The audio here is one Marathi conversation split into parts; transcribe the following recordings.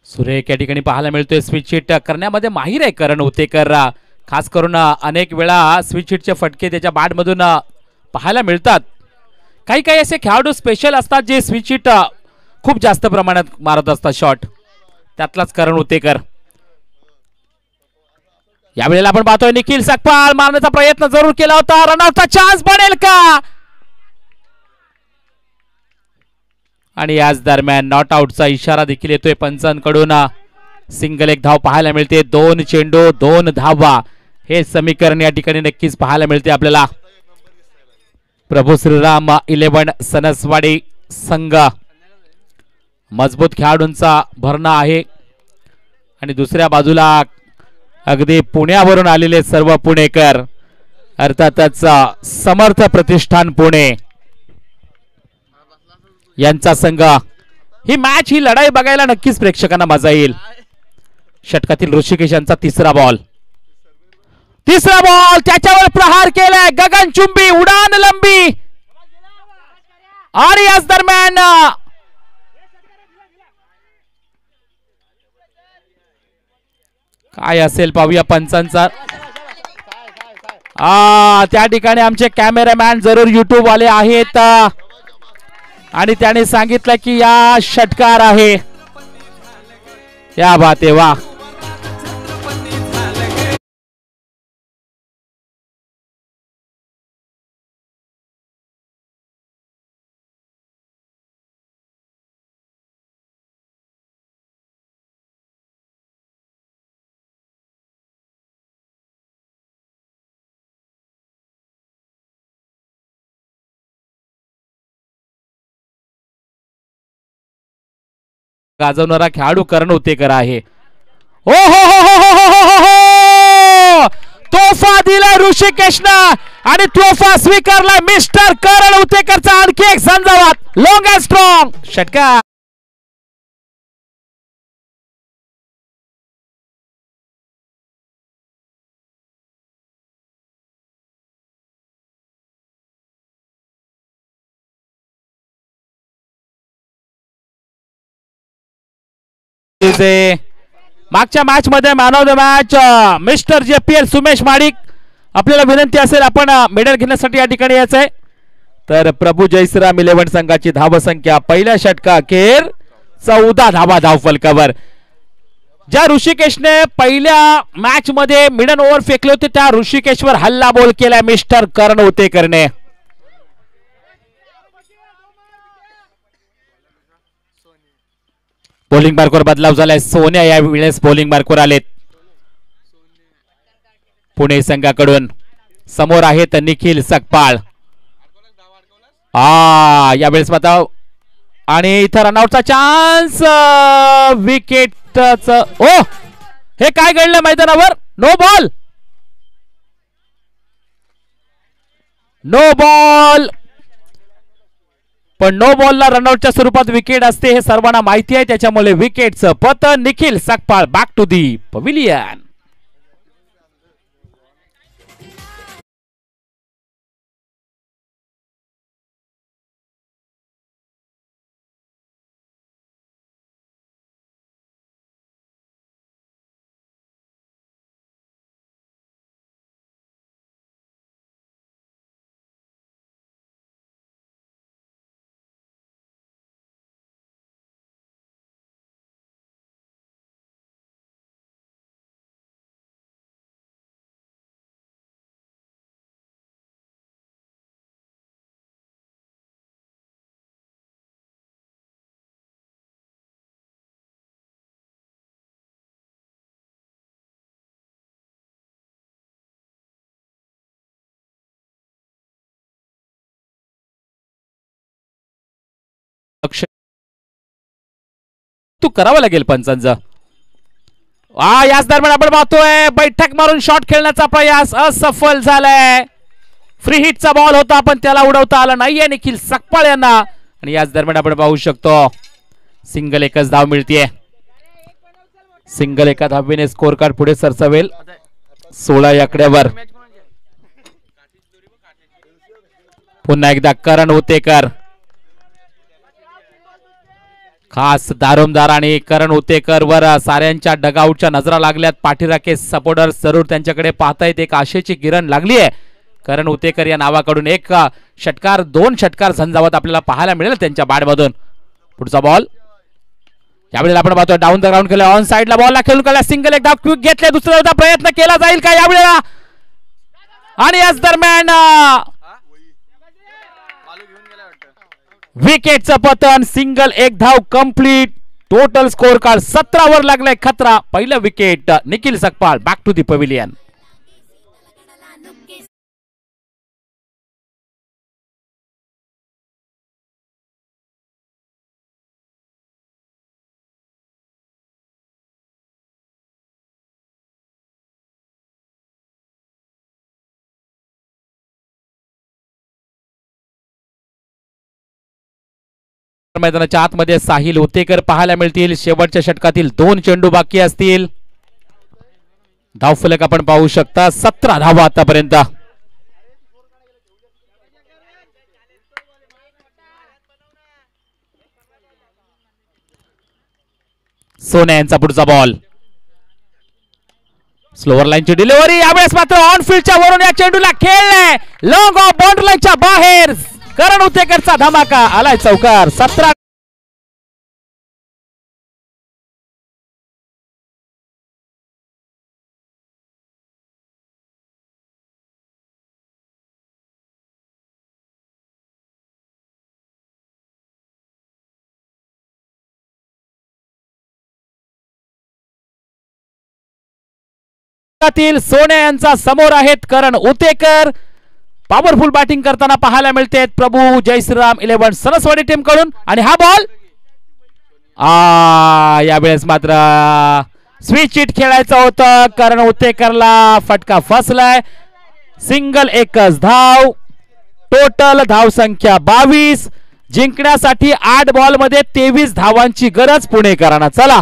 सुरेख या ठिकाणी पाहायला मिळतोय. स्विच हिट करण्यामध्ये माहीर आहे करण उतेकर. खास करून अनेक वेळा स्विच हिटचे फटके त्याच्या बॅट मधून पाहायला मिळतात. काही काही असे खेळाडू स्पेशल असतात जे स्विच हिट खूप जास्त प्रमाणात मारत असतात शॉट. त्यातलाच करण उतेकर. यावेळेला आपण पाहतोय निखिल सकपाळ मारण्याचा प्रयत्न जरूर केला होता. रनआउटचा चान्स बनेल का? आणि याच दरम्यान नॉट आउटचा इशारा देखील येतोय पंचांकडून. सिंगल एक धाव पाहायला मिळते. 2 चेंडू 2 धावा हे समीकरण या ठिकाणी नक्कीच पाहायला मिळते आपल्याला. प्रभू श्रीराम 11 सनसवाडी संघ मजबूत खेळाडूंचा भरणा आहे. आणि दुसऱ्या बाजूला अगदी पुण्यावरून आलेले सर्व पुणेकर, अर्थातच समर्थ प्रतिष्ठान पुणे यांचा संघ. ही मॅच ही लढाई बघायला नक्कीच प्रेक्षकांना मजा येईल. षटकातील ऋषिकेश यांचा तिसरा बॉल त्याच्यावर प्रहार केलाय. गगनचुंबी उडान लंबी. आणि याच दरम्यान काय असेल पाहूया पंचांचा. त्या ठिकाणी आमचे कॅमेरामॅन जरूर युट्यूब वाले आहेत आणि त्याने सांगितलं की या षटकार आहे. या बात आहे वा. गाजवणारा खेळाडू करण उतेकर आहे. ओ हो हो हो हो हो हो हो, तोफा दिला ऋषिकेशनं आणि तोफा स्वीकारला मिस्टर करण उतेकरचा. आणखी एक झंझावात. लॉंग अँड स्ट्रॉंग षटकार. मागच्या मॅच मध्ये man of the match mister JPL Sumesh Madik. आपल्याला विनंती असेल आपण मेडल घेण्यासाठी या ठिकाणी यायचंय. तर प्रभू जयश्रीराम 11 संघाची धावसंख्या पहिल्या षटका अखेर 14 धावा धावफलकावर. ज्या ऋषिकेशने पहिल्या मॅच मध्ये मिडन ओव्हर फेकले होते त्या ऋषिकेशवर हल्ला बोल केला मिस्टर करण उतेकरने. बॉलिंग मार्कवर बदलाव झालाय. सोन्या या वेळेस बॉलिंग मार्कवर आलेत पुणे संघाकडून. समोर आहेत निखिल सकपाळ. यावेळेस बताव आणि इथं रनआउटचा चान्स. विकेटच. ओ हे काय घडलं मैदानावर? No ball. No ball. पण नो बॉलला रनआउटच्या स्वरूपात विकेट असते हे सर्वांना माहिती आहे. त्याच्यामुळे विकेटचं पतन. Nikhil Sakpal back to the pavilion. तू करावं लागेल पंचांचं. याच दरम्यान आपण पाहतोय बैठक मारून शॉट खेळण्याचा प्रयास असफल झालाय. फ्री हिटचा बॉल होता पण त्याला उडवता आला नाहीये निखिल सकपाळ यांना. आणि याच दरम्यान आपण पाहू शकतो सिंगल एकच धाव मिळतीये. सिंगल एका धावेने स्कोर कार्ड पुढे सरसावेल 16 या आकड्यावर. पुन्हा एकदा करण उतेकर खास दारोमदार आणि करण उतेकर वर साऱ्यांच्या डगआउटच्या नजरा लागल्यात. पाठीराखे सपोर्टर जरूर त्यांच्याकडे पाहतायत. एक आशेची किरण लागली आहे. करण उतेकर या नावाकडून एक षटकार 2 षटकार झंझावत आपल्याला पाहायला मिळेल त्यांच्या बॅटमधून. पुढचा बॉल यावेळेला आपण पाहतोय डाऊन द ग्राउंड केलं. ऑन साइडला बॉलला खेळून काढला. सिंगल एक धाव क्विक घेतले. दुसरा प्रयत्न केला जाईल का यावेळेला आणि याच दरम्यान विकेटचं पतन. सिंगल एक धाव कंप्लीट. टोटल स्कोर कार्ड 17 वर लागलाय खतरा. पहिलं wicket Nikhil Sakpal. Back to the pavilion. मैदानाच्या आतमध्ये साहिल उतेकर पाहायला मिळतील. शेवटच्या षटकातील 2 चेंडू बाकी असतील. धावफलक आपण पाहू शकता. 17 धावा आतापर्यंत. सोन्या यांचा पुढचा बॉल. स्लोअर लाईनची डिलिव्हरी. यावेळेस मात्र ऑन फील्डच्या वरून या चेंडूला खेळलाय. लॉंग ऑफ बाउंड्री लाईनच्या बाहेर. करण उतेकरचा धमाका आलाय चौकार. 17 सोन्या यांचा समोर आहेत करण उतेकर. पॉवरफुल बॅटिंग करताना पाहायला मिळते प्रभू जय श्रीराम 11 सरसवाडी टीम कडून. आणि हा बॉल यावेळेस मात्र स्विच हिट खेळायचं होतं. करण उतेकरला फटका फसलाय. सिंगल एकच धाव. टोटल धाव संख्या 22. जिंकण्यासाठी 8 बॉल मध्ये 23 धावांची गरज पुणेकरांना. चला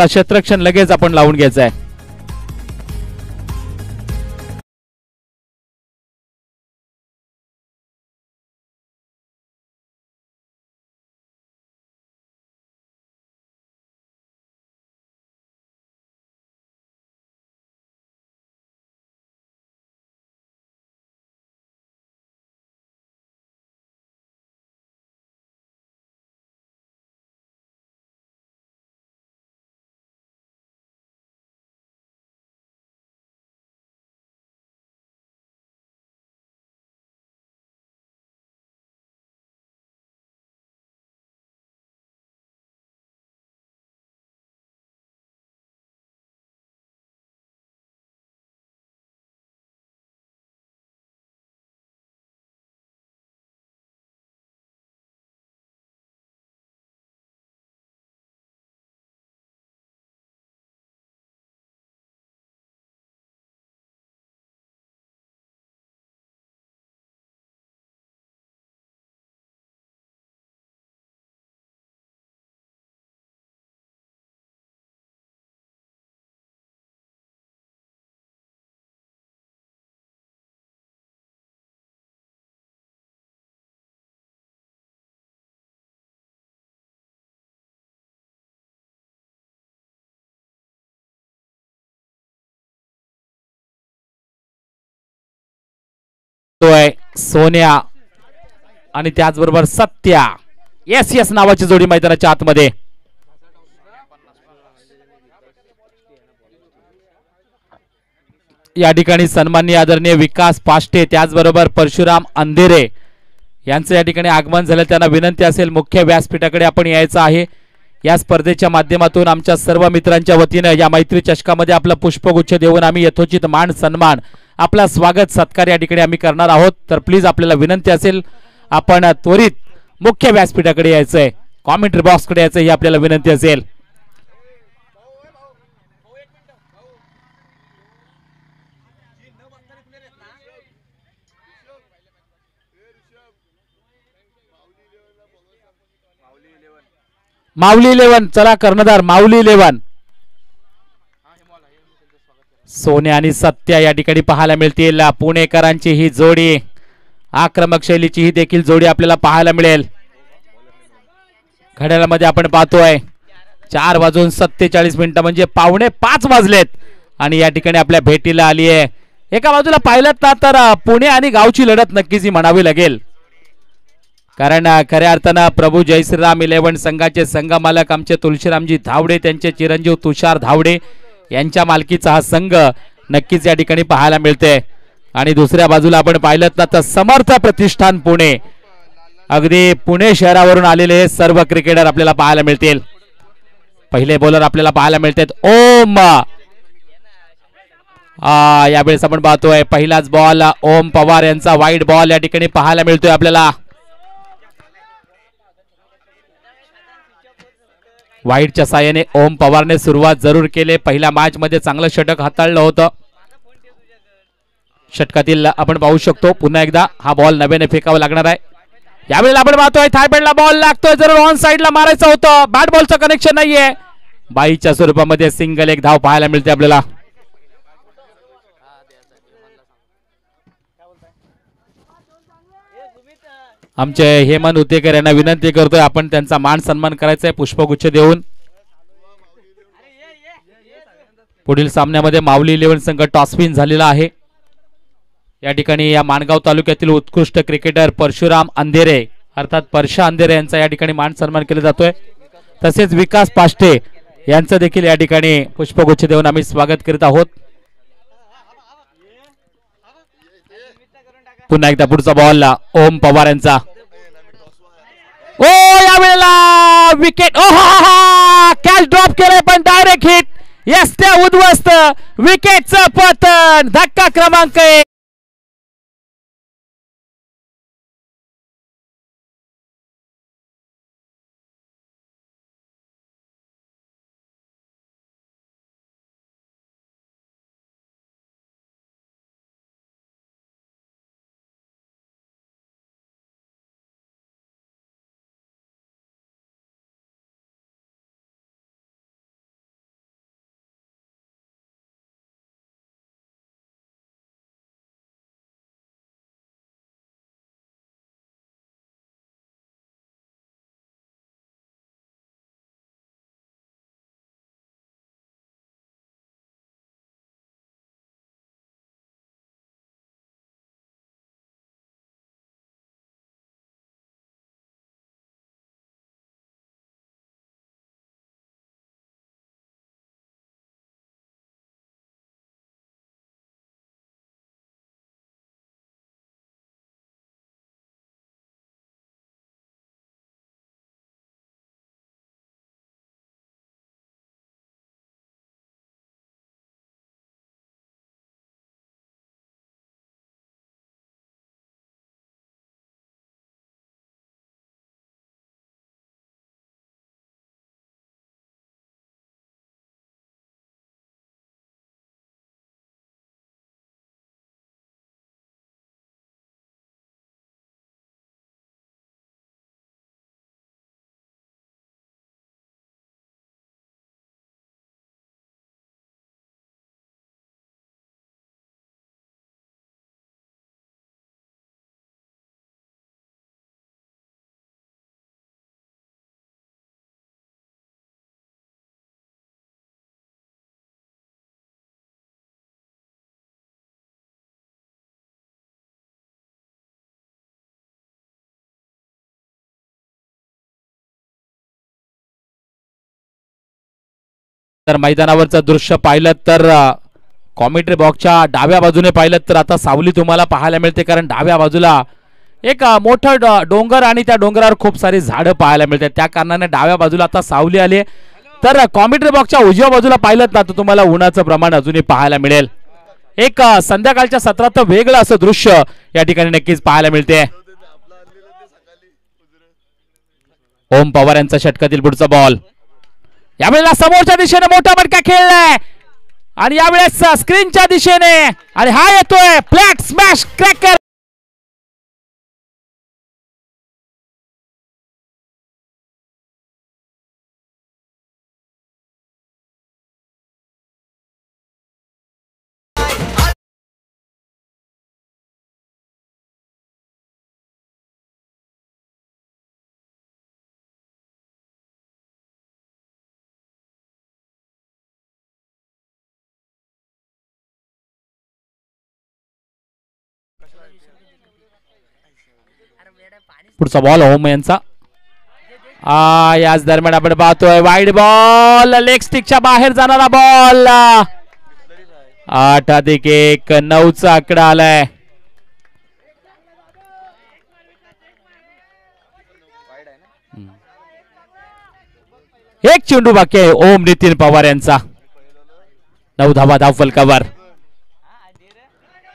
क्षेत्ररक्षण लगेच आपण लावून घ्यायचं आहे. सोन्या आणि त्याचबरोबर सत्या एस नावाची जोडी मैदानाच्या आतमध्ये. या ठिकाणी सन्माननीय आदरणीय विकास पाष्टे त्याचबरोबर परशुराम अंधेरे यांचं या ठिकाणी आगमन झालं. त्यांना विनंती असेल मुख्य व्यासपीठाकडे आपण यायचं आहे. या स्पर्धेच्या माध्यमातून आमच्या सर्व मित्रांच्या वतीनं या मैत्री चषकामध्ये आपला पुष्पगुच्छ देऊन आम्ही यथोचित मान सन्मान आपला स्वागत सत्कार या ठिकाणी आम्ही करणार आहोत. तर प्लीज आपल्याला विनंती असेल आपण त्वरित मुख्य व्यासपीठाकडे यायचंय. कॉमेंट्री बॉक्स कडे यायचं ही आपल्याला विनंती असेल. माऊली 11 चला कर्णधार माऊली 11. सोन्या आणि सत्या या ठिकाणी पाहायला मिळतील पुणेकरांची ही जोडी. आक्रमक शैलीची ही देखील जोडी आपल्याला पाहायला मिळेल. घड्याळामध्ये आपण पाहतोय 4:47 म्हणजे 4:45 वाजलेत आणि या ठिकाणी आपल्या भेटीला आली आहे. एका बाजूला पाहिलं ना तर पुणे आणि गावची लढत नक्कीच ही म्हणावी लागेल, कारण खऱ्या अर्थानं प्रभू जय श्रीराम 11 संघाचे संघ मालक आमचे तुळशीरामजी धावडे, त्यांचे चिरंजीव तुषार धावडे यांच्या मालकीचा हा संघ नक्कीच या ठिकाणी पाहायला मिळते. आणि दुसऱ्या बाजूला आपण पाहिलं ना तर समर्थ प्रतिष्ठान पुणे, अगदी पुणे शहरावरून आलेले सर्व क्रिकेटर आपल्याला पाहायला मिळतील. पहिले बॉलर आपल्याला पाहायला मिळतात ओम. यावेळेस आपण पाहतोय पहिलाच बॉल ओम पवार यांचा वाईड बॉल या ठिकाणी पाहायला मिळतोय आपल्याला. वाईडच्या साहाय्याने ओम पवारने सुरुवात जरूर केली. पहिल्या मॅच मध्ये चांगलं षटक हाताळलं होतं. षटकातील आपण पाहू शकतो पुन्हा एकदा हा बॉल नव्याने फेकावा लागणार आहे. यावेळेला आपण पाहतोय थायपॅडला बॉल लागतोय, जरूर ऑन साइडला मारायचं होतं, बॅट बॉलचं कनेक्शन नाहीये. बाईच्या स्वरूपामध्ये सिंगल एक धाव पाहायला मिळते आपल्याला. आमचे हेमंत उतेकर यांना विनंती करतोय आपण त्यांचा मान सन्मान करायचा आहे पुष्पगुच्छ देऊन. पुढील सामन्यामध्ये माऊली 11 संघ टॉसविन झालेला आहे. या ठिकाणी या माणगाव तालुक्यातील उत्कृष्ट क्रिकेटर परशुराम अंधेरे अर्थात परशा अंधेरे यांचा या ठिकाणी मान सन्मान केला जातोय. तसेच विकास पाष्टे यांचं देखील या ठिकाणी पुष्पगुच्छ देऊन आम्ही स्वागत करीत आहोत. पुन्हा एकदा पुढचा बॉल ओम पवार यांचा. ओ यावेळेला विकेट, कॅच ड्रॉप केलाय पण डायरेक्ट हिट. यस त्या उद्ध्वस्त विकेटचं पतन. धक्का क्रमांक 1. तर मैदानावरचं दृश्य पाहिलं तर कॉमेंट्री बॉक्सच्या डाव्या बाजूने पाहिलं तर आता सावली तुम्हाला पाहायला मिळते, कारण डाव्या बाजूला एक मोठं डोंगर आणि त्या डोंगरावर खूप सारी झाडं पाहायला मिळतात. त्या कारणाने डाव्या बाजूला आता सावली आली. तर कॉमेंट्री बॉक्सच्या उजव्या बाजूला पाहिलं ना तर तुम्हाला उन्हाचं प्रमाण अजूनही पाहायला मिळेल. एक संध्याकाळच्या सत्रात वेगळं असं दृश्य या ठिकाणी नक्कीच पाहायला मिळते. ओम पवार यांचा षटकातील पुढचा बॉल. यावेळेला समोरच्या दिशेने मोठा मटका खेळलाय आणि यावेळेस स्क्रीनच्या दिशेने आणि हा येतोय फ्लॅट स्मॅश क्रॅकर. पुढचा बॉल होम यांचा. याच दरम्यान आपण पाहतोय वाईड बॉल, लेग स्टिकच्या बाहेर जाणारा बॉल. 8+1 आकडा आलाय. एक चेंडू बाकी आहे ओम नितीन पवार यांचा. 9 धावा धावफलकावर.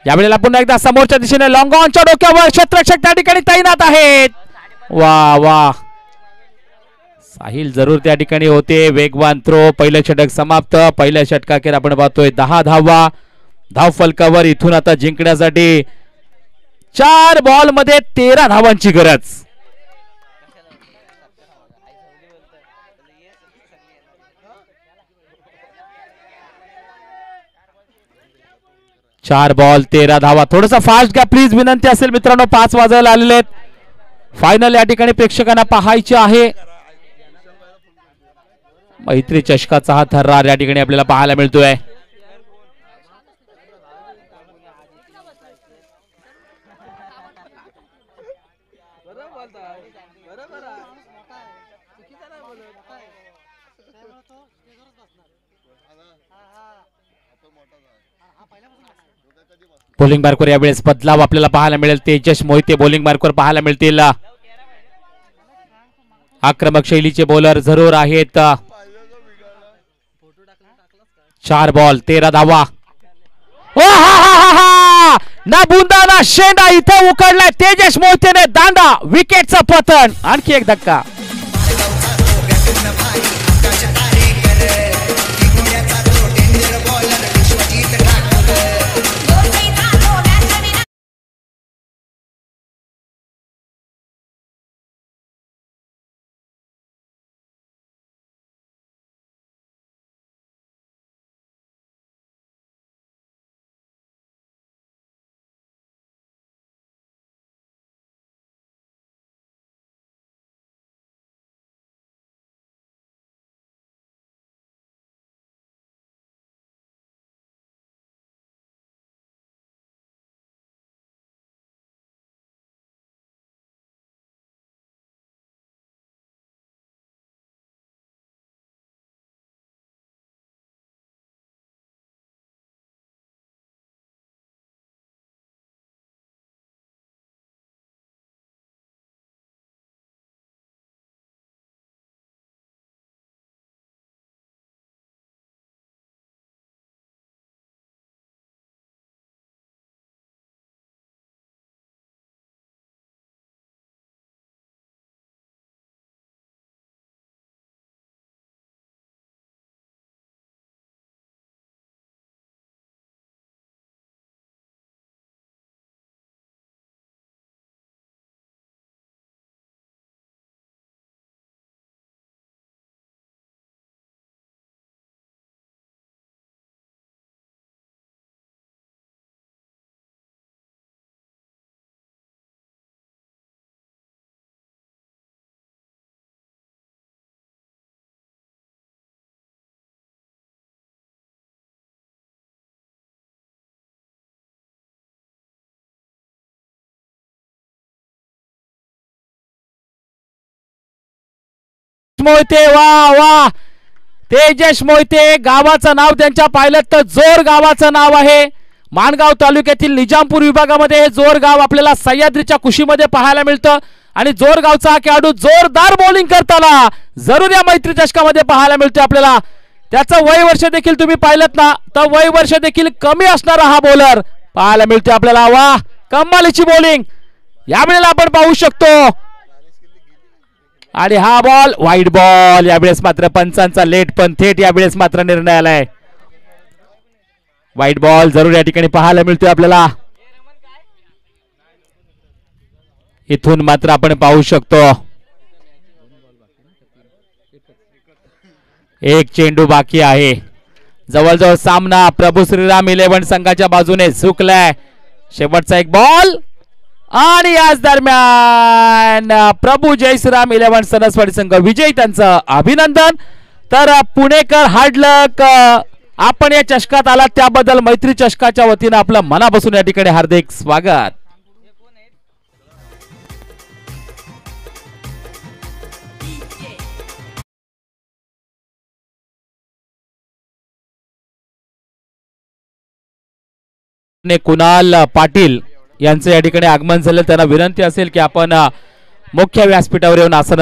यावेळेला पुन्हा एकदा समोरच्या दिशेने लॉंग ऑनच्या डोक्यावर क्षेत्ररक्षक त्या ठिकाणी तैनात आहेत. वा वा, साहिल जरूर त्या ठिकाणी होते. वेगवान थ्रो. पहिलं षटक समाप्त. पहिल्या षटकाखेर आपण पाहतोय 10 धावा धावफलकावर. इथून आता जिंकण्यासाठी 4 बॉल मध्ये 13 धावांची गरज. 4 बॉल 13 धावा. थोडासा फास्ट घ्या प्लीज, विनंती असेल मित्रांनो. 5 वाजायला आलेले आहेत. फायनल या ठिकाणी प्रेक्षकांना पाहायचे आहे. मैत्री चषकाचा हा थरार या ठिकाणी आपल्याला पाहायला मिळतोय. बॉलिंग मार्कवर यावेळेस बदलाव आपल्याला पाहायला मिळेल. तेजस मोहिते बॉलिंग मार्कवर पाहायला मिळतील. आक्रमक शैलीचे बॉलर जरूर आहेत. 4 बॉल 13 धावा. ना बुंदा ना शेंडा इथे उकडलाय तेजस मोहितेने दांडा. विकेटचा पतन. आणखी एक धक्का. मोहिते वा वा. तेजस मोहिते गावाचं नाव त्यांच्या पाहिलं तर जोर गावाचं नाव आहे. माणगाव तालुक्यातील निजामपूर विभागामध्ये हे जोर गाव आपल्याला सह्याद्रीच्या कुशीमध्ये पाहायला मिळतं. आणि जोर गावचा खेळाडू जोरदार बॉलिंग करताना जरूर या मैत्री चषकामध्ये पाहायला मिळतो आपल्याला. त्याचं वय वर्ष देखील तुम्ही पाहिलं ना तर वय वर्ष देखील कमी असणारा हा बॉलर पाहायला मिळतो आपल्याला. वा, कमालीची बॉलिंग यावेळेला आपण पाहू शकतो. आणि हा बॉल वाईड बॉल. यावेळेस मात्र पंचांचा लेट पण थेट यावेळेस मात्र निर्णय आलाय. वाईड बॉल जरूर या ठिकाणी पाहायला मिळतोय आपल्याला. इथून मात्र आपण पाहू शकतो एक चेंडू बाकी आहे. जवळजवळ सामना प्रभू श्रीराम 11 संघाच्या बाजूने झुकलाय. शेवटचा एक बॉल आणि याच दरम्यान प्रभू जय श्रीराम 11 सणसवाडी संघ विजयी. त्यांचं अभिनंदन. तर पुणेकर हार्ड लक, आपण या चषकात आलात त्याबद्दल मैत्री चषकाच्या वतीने आपलं मनापासून या ठिकाणी हार्दिक स्वागत. कुणाल पाटील यांचं या ठिकाणी आगमन झालं. त्यांना विनंती असेल की आपण मुख्य व्यासपीठावर येऊन आसन